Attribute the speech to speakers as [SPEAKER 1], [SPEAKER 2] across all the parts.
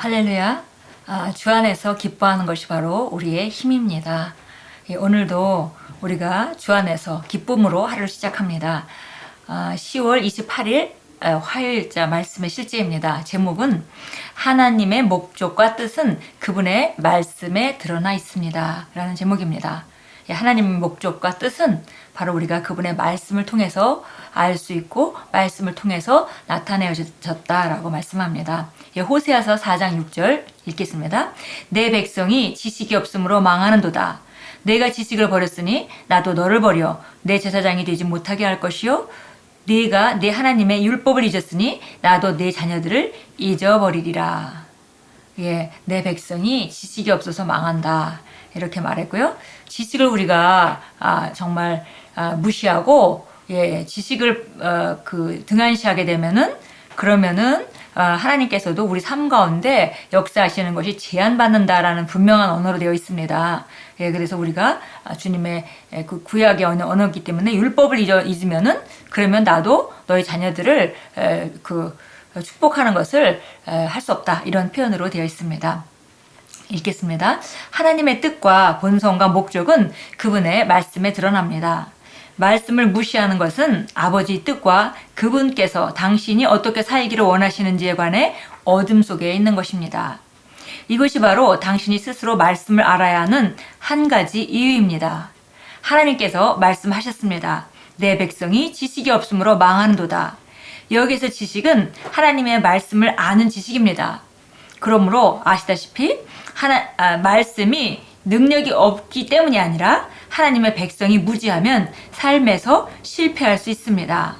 [SPEAKER 1] 할렐루야. 주 안에서 기뻐하는 것이 바로 우리의 힘입니다. 오늘도 우리가 주 안에서 기쁨으로 하루를 시작합니다. 10월 28일 화요일자 말씀의 실제입니다. 제목은 하나님의 목적과 뜻은 그분의 말씀에 드러나 있습니다. 라는 제목입니다. 하나님의 목적과 뜻은 바로 우리가 그분의 말씀을 통해서 알 수 있고 말씀을 통해서 나타내어졌다라고 말씀합니다. 호세아서 4장 6절 읽겠습니다. 내 백성이 지식이 없으므로 망하는도다. 내가 지식을 버렸으니 나도 너를 버려 내 제사장이 되지 못하게 할 것이요 네가 내 하나님의 율법을 잊었으니 나도 내 자녀들을 잊어버리리라. 내 백성이 지식이 없어서 망한다. 이렇게 말했고요. 지식을 우리가 정말 무시하고 지식을 등한시하게 되면은 그러면은 하나님께서도 우리 삶 가운데 역사하시는 것이 제한받는다라는 분명한 언어로 되어 있습니다. 그래서 우리가 주님의 그 구약의 언어이기 때문에 율법을 잊으면은 그러면 나도 너희 자녀들을 축복하는 것을 할 수 없다. 이런 표현으로 되어 있습니다. 읽겠습니다. 하나님의 뜻과 본성과 목적은 그분의 말씀에 드러납니다. 말씀을 무시하는 것은 아버지 뜻과 그분께서 당신이 어떻게 살기를 원하시는지에 관해 어둠 속에 있는 것입니다. 이것이 바로 당신이 스스로 말씀을 알아야 하는 한 가지 이유입니다. 하나님께서 말씀하셨습니다. 내 백성이 지식이 없으므로 망하는도다. 여기서 지식은 하나님의 말씀을 아는 지식입니다. 그러므로 아시다시피 말씀이 능력이 없기 때문이 아니라 하나님의 백성이 무지하면 삶에서 실패할 수 있습니다.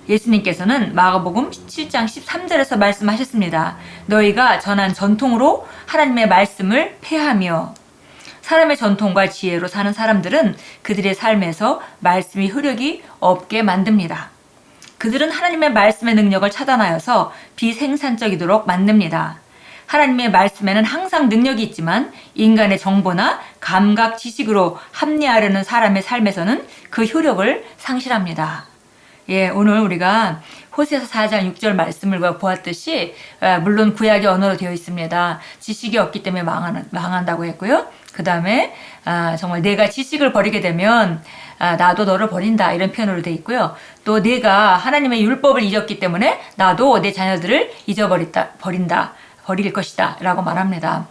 [SPEAKER 1] 예수님께서는 마가복음 7장 13절에서 말씀하셨습니다. 너희가 전한 전통으로 하나님의 말씀을 폐하며 사람의 전통과 지혜로 사는 사람들은 그들의 삶에서 말씀이 효력이 없게 만듭니다. 그들은 하나님의 말씀의 능력을 차단하여서 비생산적이도록 만듭니다. 하나님의 말씀에는 항상 능력이 있지만 인간의 정보나 감각 지식으로 합리하려는 사람의 삶에서는 그 효력을 상실합니다. 오늘 우리가 호세아서 4장 6절 말씀을 보았듯이 물론 구약의 언어로 되어 있습니다. 지식이 없기 때문에 망한다고 했고요. 그 다음에 정말 내가 지식을 버리게 되면 나도 너를 버린다 이런 표현으로 되어 있고요. 또 내가 하나님의 율법을 잊었기 때문에 나도 내 자녀들을 버릴 것이다 라고 말합니다.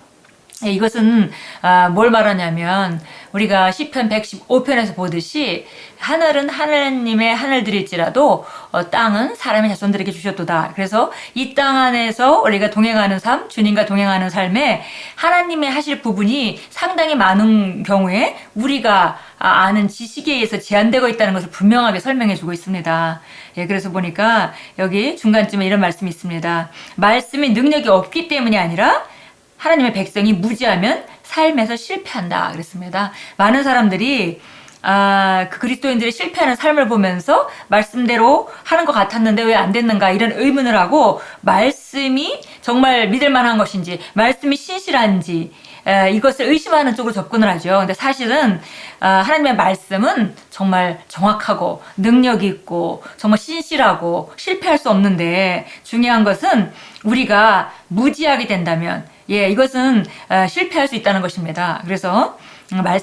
[SPEAKER 1] 이것은 뭘 말하냐면 우리가 시편 115편에서 보듯이 하늘은 하나님의 하늘들일지라도 땅은 사람의 자손들에게 주셨도다. 그래서 이 땅 안에서 우리가 동행하는 삶, 주님과 동행하는 삶에 하나님의 하실 부분이 상당히 많은 경우에 우리가 아는 지식에 의해서 제한되고 있다는 것을 분명하게 설명해 주고 있습니다. 그래서 보니까 여기 중간쯤에 이런 말씀이 있습니다. 말씀이 능력이 없기 때문이 아니라 하나님의 백성이 무지하면 삶에서 실패한다 그랬습니다. 많은 사람들이 그 그리스도인들이 실패하는 삶을 보면서 말씀대로 하는 것 같았는데 왜 안 됐는가 이런 의문을 하고 말씀이 정말 믿을 만한 것인지 말씀이 신실한지 이것을 의심하는 쪽으로 접근을 하죠. 근데 사실은 하나님의 말씀은 정말 정확하고 능력이 있고 정말 신실하고 실패할 수 없는데 중요한 것은 우리가 무지하게 된다면 이것은 실패할 수 있다는 것입니다. 그래서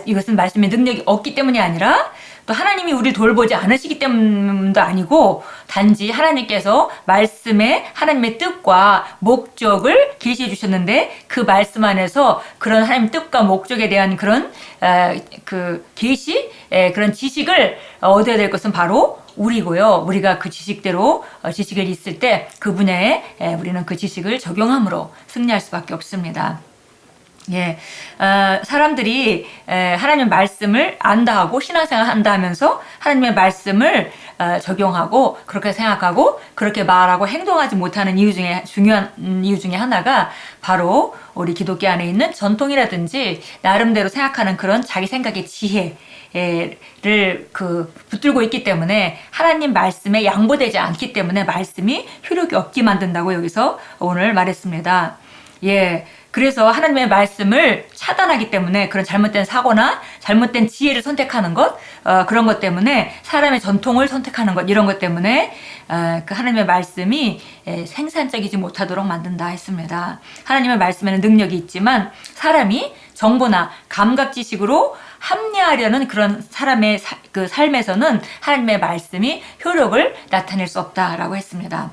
[SPEAKER 1] 이것은 말씀의 능력이 없기 때문이 아니라 또 하나님이 우리를 돌보지 않으시기 때문도 아니고 단지 하나님께서 말씀에 하나님의 뜻과 목적을 계시해 주셨는데 그 말씀 안에서 그런 하나님의 뜻과 목적에 대한 그런 계시, 그런 지식을 얻어야 될 것은 바로 우리고요. 우리가 그 지식대로 지식을 있을 때 그 분야에 우리는 그 지식을 적용함으로 승리할 수밖에 없습니다. 사람들이 하나님의 말씀을 안다 하고 신앙생활 한다 하면서 하나님의 말씀을 적용하고 그렇게 생각하고 그렇게 말하고 행동하지 못하는 중요한 이유 중에 하나가 바로 우리 기독교 안에 있는 전통이라든지 나름대로 생각하는 그런 자기 생각의 지혜를 붙들고 있기 때문에 하나님 말씀에 양보되지 않기 때문에 말씀이 효력이 없게 만든다고 여기서 오늘 말했습니다. 예. 그래서 하나님의 말씀을 차단하기 때문에 그런 잘못된 사고나 잘못된 지혜를 선택하는 것, 그런 것 때문에 사람의 전통을 선택하는 것, 이런 것 때문에 그 하나님의 말씀이 생산적이지 못하도록 만든다 했습니다. 하나님의 말씀에는 능력이 있지만 사람이 정보나 감각 지식으로 합리하려는 그런 사람의 그 삶에서는 하나님의 말씀이 효력을 나타낼 수 없다라고 했습니다.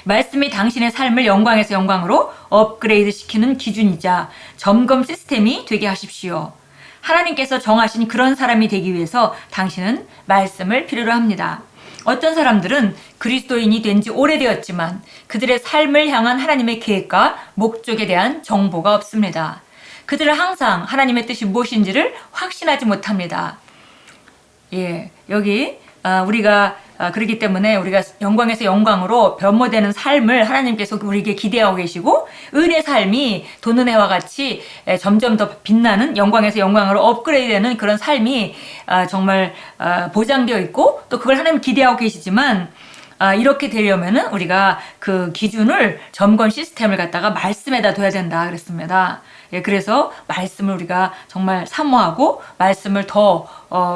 [SPEAKER 1] 말씀이 당신의 삶을 영광에서 영광으로 업그레이드 시키는 기준이자 점검 시스템이 되게 하십시오. 하나님께서 정하신 그런 사람이 되기 위해서 당신은 말씀을 필요로 합니다. 어떤 사람들은 그리스도인이 된 지 오래되었지만 그들의 삶을 향한 하나님의 계획과 목적에 대한 정보가 없습니다. 그들은 항상 하나님의 뜻이 무엇인지를 확신하지 못합니다. 예, 여기 우리가 그렇기 때문에 우리가 영광에서 영광으로 변모되는 삶을 하나님께서 우리에게 기대하고 계시고 은혜의 삶이 돈은혜와 같이 점점 더 빛나는 영광에서 영광으로 업그레이드되는 그런 삶이 정말 보장되어 있고 또 그걸 하나님 기대하고 계시지만 이렇게 되려면은 우리가 그 기준을 점검 시스템을 갖다가 말씀에다 둬야 된다 그랬습니다. 예, 그래서 말씀을 우리가 정말 사모하고 말씀을 더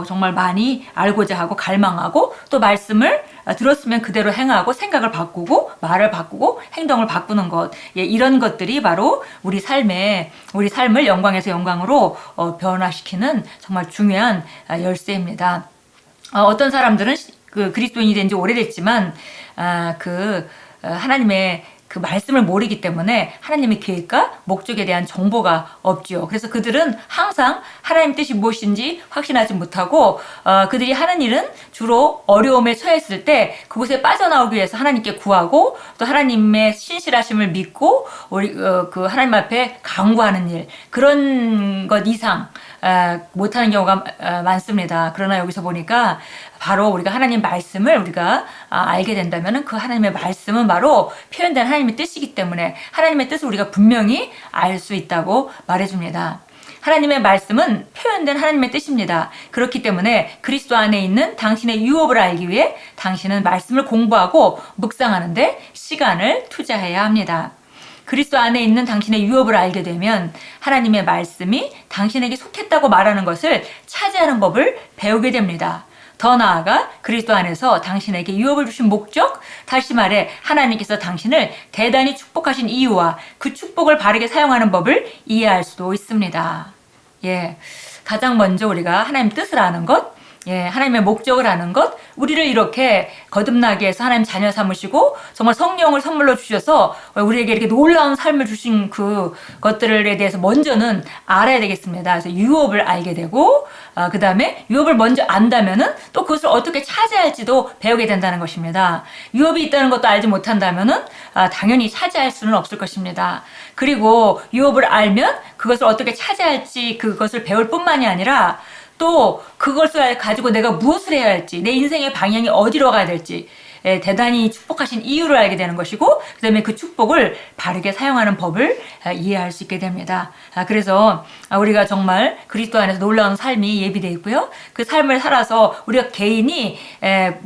[SPEAKER 1] 정말 많이 알고자 하고 갈망하고 또 말씀을 들었으면 그대로 행하고 생각을 바꾸고 말을 바꾸고 행동을 바꾸는 것, 예, 이런 것들이 바로 우리 삶을 영광에서 영광으로 변화시키는 정말 중요한 열쇠입니다. 어떤 사람들은 그 그리스도인이 된 지 오래됐지만 하나님의 그 말씀을 모르기 때문에 하나님의 계획과 목적에 대한 정보가 없지요. 그래서 그들은 항상 하나님 뜻이 무엇인지 확신하지 못하고 그들이 하는 일은 주로 어려움에 처했을 때 그곳에 빠져나오기 위해서 하나님께 구하고 또 하나님의 신실하심을 믿고 우리 그 하나님 앞에 간구하는 일, 그런 것 이상 못하는 경우가 많습니다. 그러나 여기서 보니까 바로 우리가 하나님 말씀을 우리가 알게 된다면 그 하나님의 말씀은 바로 표현된 하나님의 뜻이기 때문에 하나님의 뜻을 우리가 분명히 알 수 있다고 말해줍니다. 하나님의 말씀은 표현된 하나님의 뜻입니다. 그렇기 때문에 그리스도 안에 있는 당신의 유업을 알기 위해 당신은 말씀을 공부하고 묵상하는데 시간을 투자해야 합니다. 그리스도 안에 있는 당신의 유업을 알게 되면 하나님의 말씀이 당신에게 속했다고 말하는 것을 차지하는 법을 배우게 됩니다. 더 나아가 그리스도 안에서 당신에게 유업을 주신 목적, 다시 말해 하나님께서 당신을 대단히 축복하신 이유와 그 축복을 바르게 사용하는 법을 이해할 수도 있습니다. 예, 가장 먼저 우리가 하나님 뜻을 아는 것, 예, 하나님의 목적을 아는 것, 우리를 이렇게 거듭나게 해서 하나님 자녀 삼으시고 정말 성령을 선물로 주셔서 우리에게 이렇게 놀라운 삶을 주신 그 것들에 대해서 먼저는 알아야 되겠습니다. 그래서 유업을 알게 되고 그 다음에 유업을 먼저 안다면은 또 그것을 어떻게 차지할지도 배우게 된다는 것입니다. 유업이 있다는 것도 알지 못한다면은 당연히 차지할 수는 없을 것입니다. 그리고 유업을 알면 그것을 어떻게 차지할지 그것을 배울 뿐만이 아니라 또 그것을 가지고 내가 무엇을 해야 할지, 내 인생의 방향이 어디로 가야 될지 대단히 축복하신 이유를 알게 되는 것이고 그 다음에 그 축복을 바르게 사용하는 법을 이해할 수 있게 됩니다. 그래서 우리가 정말 그리스도 안에서 놀라운 삶이 예비되어 있고요. 그 삶을 살아서 우리가 개인이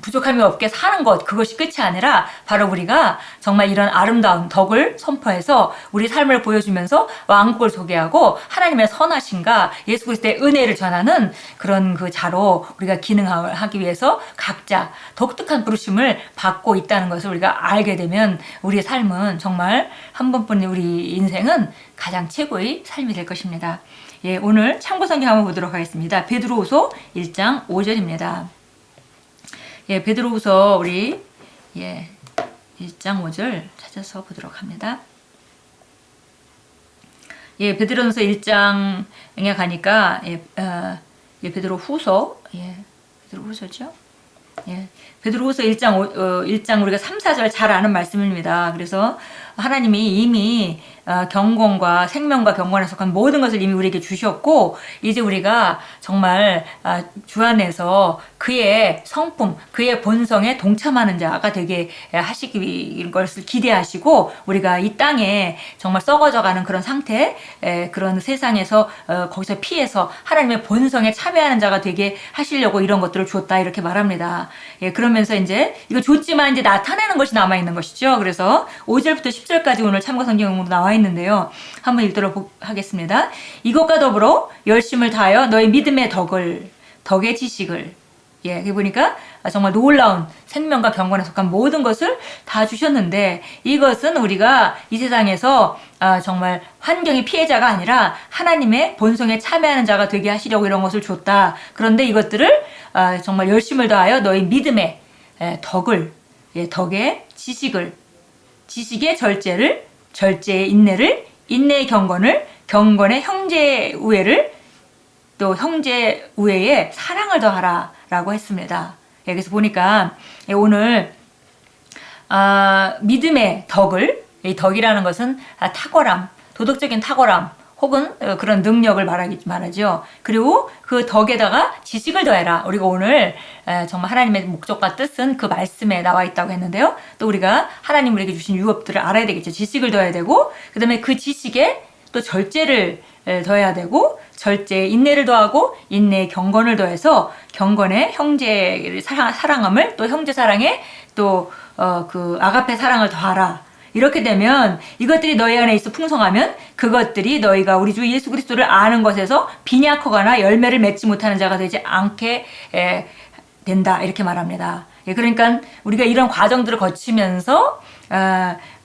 [SPEAKER 1] 부족함이 없게 사는 것, 그것이 끝이 아니라 바로 우리가 정말 이런 아름다운 덕을 선포해서 우리 삶을 보여주면서 왕국을 소개하고 하나님의 선하심과 예수 그리스도의 은혜를 전하는 그런 그 자로 우리가 기능하기 위해서 각자 독특한 부르심을 받고 있다는 것을 우리가 알게 되면 우리의 삶은 정말 한 번뿐인 우리 인생은 가장 최고의 삶이 될 것입니다. 예, 오늘 참고 성경 한번 보도록 하겠습니다. 베드로후서 1장 5절입니다. 예, 베드로후서 우리 1장 5절 찾아서 보도록 합니다. 예, 베드로후서 1장에 가니까 베드로후서 베드로후서죠. 예, 베드로후서 1장 우리가 3, 4절 잘 아는 말씀입니다. 그래서 하나님이 이미 경건과 생명과 경건에 속한 모든 것을 이미 우리에게 주셨고 이제 우리가 정말 주 안에서 그의 성품, 그의 본성에 동참하는 자가 되게 하시기 것을 기대하시고 우리가 이 땅에 정말 썩어져가는 그런 상태, 그런 세상에서 거기서 피해서 하나님의 본성에 참여하는 자가 되게 하시려고 이런 것들을 줬다 이렇게 말합니다. 예, 그러면서 이제 이거 줬지만 이제 나타내는 것이 남아 있는 것이죠. 그래서 5절부터 10절까지 오늘 참고 성경으로 나와 있는데요. 한번 읽도록 하겠습니다. 이것과 더불어 열심을 다하여 너의 믿음의 덕의 지식을, 예, 여기 보니까 정말 놀라운 생명과 경건에 속한 모든 것을 다 주셨는데 이것은 우리가 이 세상에서 정말 환경의 피해자가 아니라 하나님의 본성에 참여하는 자가 되게 하시려고 이런 것을 줬다. 그런데 이것들을 정말 열심을 다하여 너희 믿음의 덕을, 덕의 지식을, 지식의 절제를, 절제의 인내를, 인내의 경건을, 경건의 형제 우애를, 또 형제 우애에 사랑을 더하라 라고 했습니다. 여기서 보니까 오늘 믿음의 덕을, 이 덕이라는 것은 탁월함, 도덕적인 탁월함 혹은 그런 능력을 말하죠. 그리고 그 덕에다가 지식을 더해라. 우리가 오늘 정말 하나님의 목적과 뜻은 그 말씀에 나와 있다고 했는데요. 또 우리가 하나님 우리에게 주신 유업들을 알아야 되겠죠. 지식을 더해야 되고 그 다음에 그 지식에 또 절제를 더해야 되고 절제에 인내를 더하고 인내에 경건을 더해서 경건에 형제를 사랑함을 또 형제 사랑에 또 그 아가페 사랑을 더하라. 이렇게 되면 이것들이 너희 안에 있어 풍성하면 그것들이 너희가 우리 주 예수 그리스도를 아는 것에서 빈약하거나 열매를 맺지 못하는 자가 되지 않게 된다 이렇게 말합니다. 그러니까 우리가 이런 과정들을 거치면서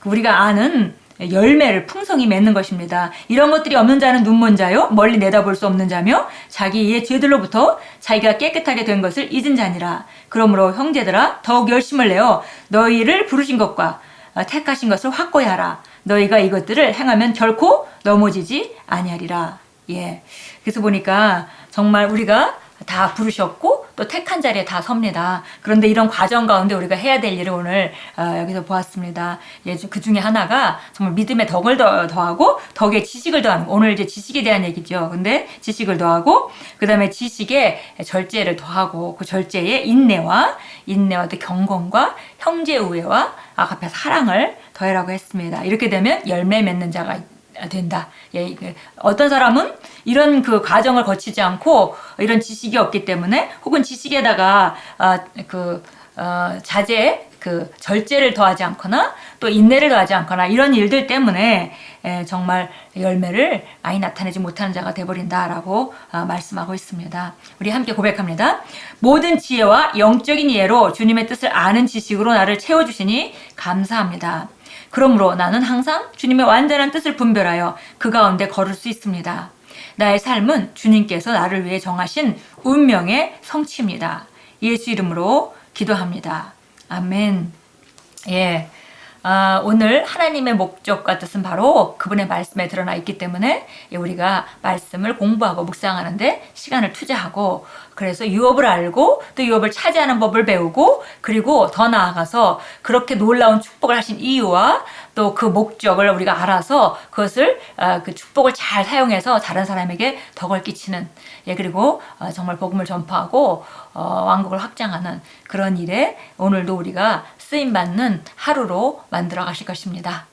[SPEAKER 1] 우리가 아는 열매를 풍성히 맺는 것입니다. 이런 것들이 없는 자는 눈먼 자요 멀리 내다볼 수 없는 자며 자기의 죄들로부터 자기가 깨끗하게 된 것을 잊은 자니라. 그러므로 형제들아 더욱 열심을 내어 너희를 부르신 것과 택하신 것을 확고히 하라. 너희가 이것들을 행하면 결코 넘어지지 아니하리라. 예. 그래서 보니까 정말 우리가 다 부르셨고 또 택한 자리에 다 섭니다. 그런데 이런 과정 가운데 우리가 해야 될 일을 오늘 여기서 보았습니다. 예, 그 중에 하나가 정말 믿음의 덕을 더하고 덕의 지식을 더하는, 오늘 이제 지식에 대한 얘기죠. 근데 지식을 더하고 그 다음에 지식에 절제를 더하고 그 절제에 인내와 또 경건과 형제 우애와 아가페 사랑을 더해라고 했습니다. 이렇게 되면 열매 맺는 자가 된다. 예, 어떤 사람은 이런 그 과정을 거치지 않고 이런 지식이 없기 때문에 혹은 지식에다가 자제 그 절제를 더하지 않거나 또 인내를 더하지 않거나 이런 일들 때문에 정말 열매를 많이 나타내지 못하는 자가 되어버린다라고 말씀하고 있습니다. 우리 함께 고백합니다. 모든 지혜와 영적인 이해로 주님의 뜻을 아는 지식으로 나를 채워주시니 감사합니다. 그러므로 나는 항상 주님의 완전한 뜻을 분별하여 그 가운데 걸을 수 있습니다. 나의 삶은 주님께서 나를 위해 정하신 운명의 성취입니다. 예수 이름으로 기도합니다. 아멘. 예. 오늘 하나님의 목적과 뜻은 바로 그분의 말씀에 드러나 있기 때문에 우리가 말씀을 공부하고 묵상하는데 시간을 투자하고 그래서 유업을 알고 또 유업을 차지하는 법을 배우고 그리고 더 나아가서 그렇게 놀라운 축복을 하신 이유와 또 그 목적을 우리가 알아서 그것을 그 축복을 잘 사용해서 다른 사람에게 덕을 끼치는 그리고 정말 복음을 전파하고 왕국을 확장하는 그런 일에 오늘도 우리가 쓰임받는 하루로 만들어 가실 것입니다.